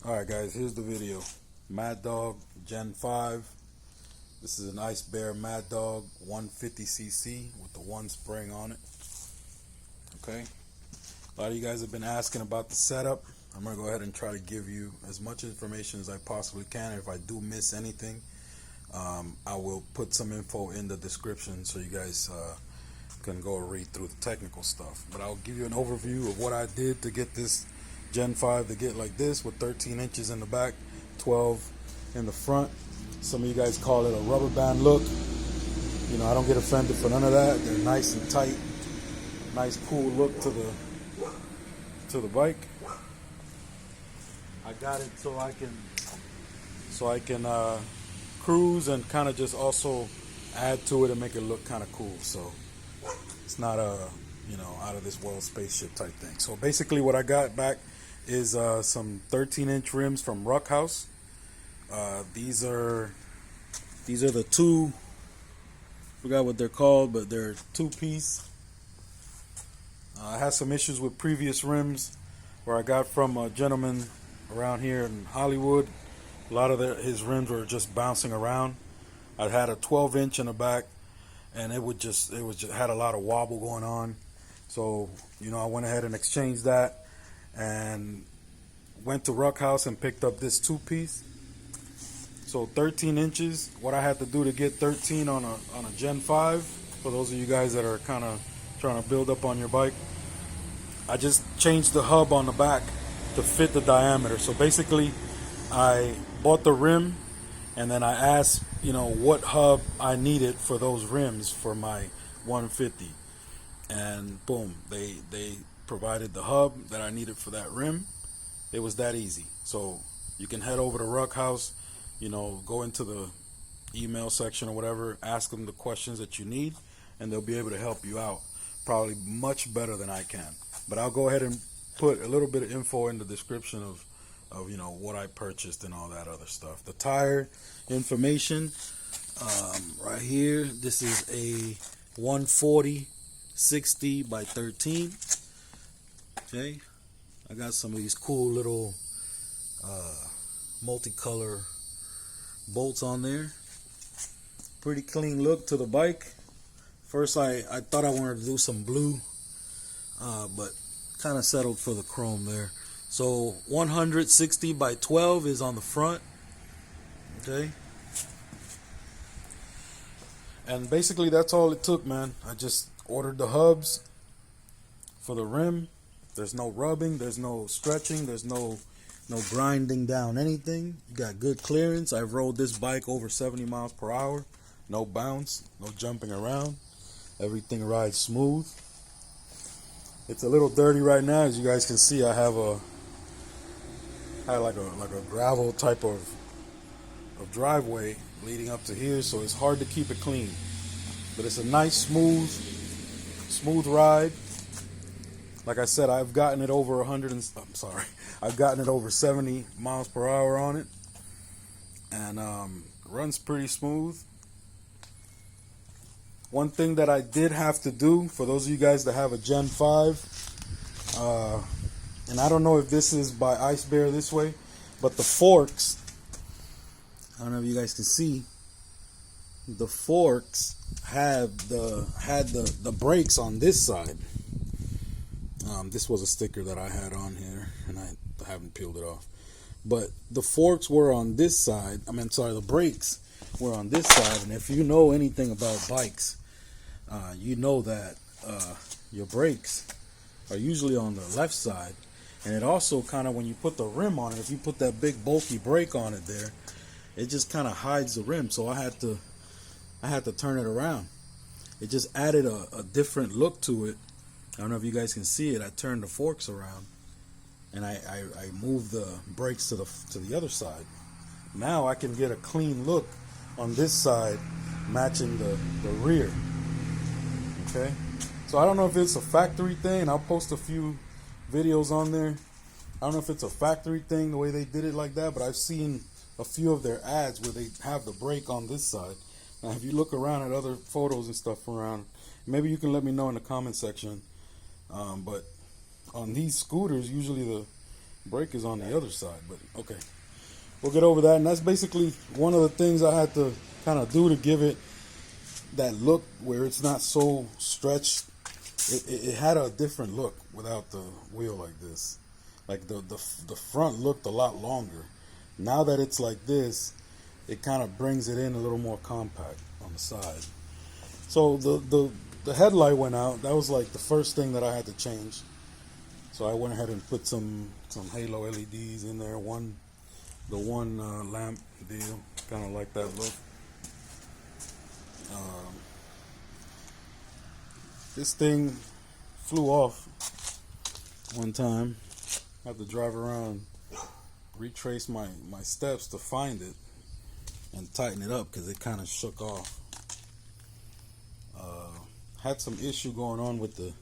Alright guys, here's the video. Maddog Gen 5. This is an Icebear Maddog 150cc with the one spring on it. Okay. A lot of you guys have been asking about the setup. I'm going to go ahead and try to give you as much information as I possibly can. If I do miss anything, I will put some info in the description so you guys can go read through the technical stuff. But I'll give you an overview of what I did to get this Gen 5 to get like this, with 13 inches in the back, 12 in the front. Some of you guys call it a rubber band look. You know, I don't get offended for none of that. They're nice and tight. Nice cool look to the bike. I got it so I can cruise and kind of just also add to it and make it look kind of cool. So it's not a, you know, out of this world spaceship type thing. So basically what I got back is some 13-inch rims from Chuckus. These are the two, forgot what they're called, but they're two-piece. I had some issues with previous rims where I got from a gentleman around here in Hollywood. A lot of his rims were just bouncing around. I had a 12-inch in the back, and it had a lot of wobble going on. So, you know, I went ahead and exchanged that and went to Chuckus and picked up this two-piece. So 13 inches. What I had to do to get 13 on a Gen 5, for those of you guys that are kind of trying to build up on your bike, I just changed the hub on the back to fit the diameter. So basically I bought the rim and then I asked, you know, what hub I needed for those rims for my 150, and boom, they provided the hub that I needed for that rim. It was that easy. So you can head over to Chuckus, you know, go into the email section or whatever, ask them the questions that you need, and they'll be able to help you out probably much better than I can. But I'll go ahead and put a little bit of info in the description of you know, what I purchased and all that other stuff. The tire information right here. This is a 140/60 by 13. Okay, I got some of these cool little multicolor bolts on there. Pretty clean look to the bike. First I thought I wanted to do some blue, but kind of settled for the chrome there. So 160 by 12 is on the front. Okay, and basically that's all it took, man. I just ordered the hubs for the rim. There's no rubbing, there's no stretching, there's no grinding down anything. You got good clearance. I've rode this bike over 70 miles per hour. No bounce, no jumping around. Everything rides smooth. It's a little dirty right now, as you guys can see. I had like a gravel type of driveway leading up to here, so it's hard to keep it clean. But it's a nice smooth ride. Like I said, I've gotten it over I've gotten it over 70 miles per hour on it, and runs pretty smooth. One thing that I did have to do, for those of you guys that have a Gen 5, and I don't know if this is by Icebear this way, but the forks, I don't know if you guys can see, the forks had the brakes on this side. This was a sticker that I had on here, and I haven't peeled it off. But the forks were on this side. The brakes were on this side. And if you know anything about bikes, you know that your brakes are usually on the left side. And it also kind of, when you put the rim on it, if you put that big bulky brake on it there, it just kind of hides the rim. So I had to turn it around. It just added a different look to it. I don't know if you guys can see it. I turned the forks around, and I moved the brakes to the other side. Now I can get a clean look on this side, matching the rear. Okay, so I don't know if it's a factory thing. I'll post a few videos on there. I don't know if it's a factory thing, the way they did it like that, but I've seen a few of their ads where they have the brake on this side. Now if you look around at other photos and stuff around, maybe you can let me know in the comment section. But on these scooters, usually Brake is on the other side, but okay. We'll get over that, and that's basically one of the things I had to kind of do to give it that look where it's not so stretched. It had a different look without the wheel like this. Like the front looked a lot longer. Now that it's like this, it kind of brings it in a little more compact on the side. So the headlight went out. That was like the first thing that I had to change. So I went ahead and put some halo LEDs in there. The one lamp deal, kind of like that look. This thing flew off one time. I had to drive around, retrace my steps to find it and tighten it up because it kind of shook off. Had some issue going on with the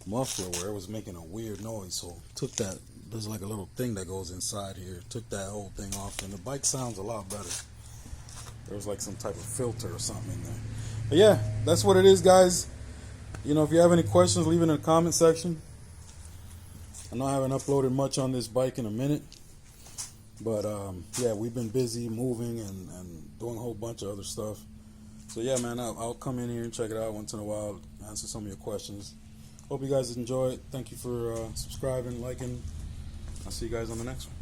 muffler where it was making a weird noise, so took that. There's like a little thing that goes inside here. Took that whole thing off, and the bike sounds a lot better. There was like some type of filter or something in there. But yeah, that's what it is, guys. You know, if you have any questions, leave it in the comment section. I know I haven't uploaded much on this bike in a minute, but yeah, we've been busy moving and doing a whole bunch of other stuff. So yeah, man, I'll come in here and check it out once in a while, answer some of your questions. Hope you guys enjoy it. Thank you for subscribing, liking. I'll see you guys on the next one.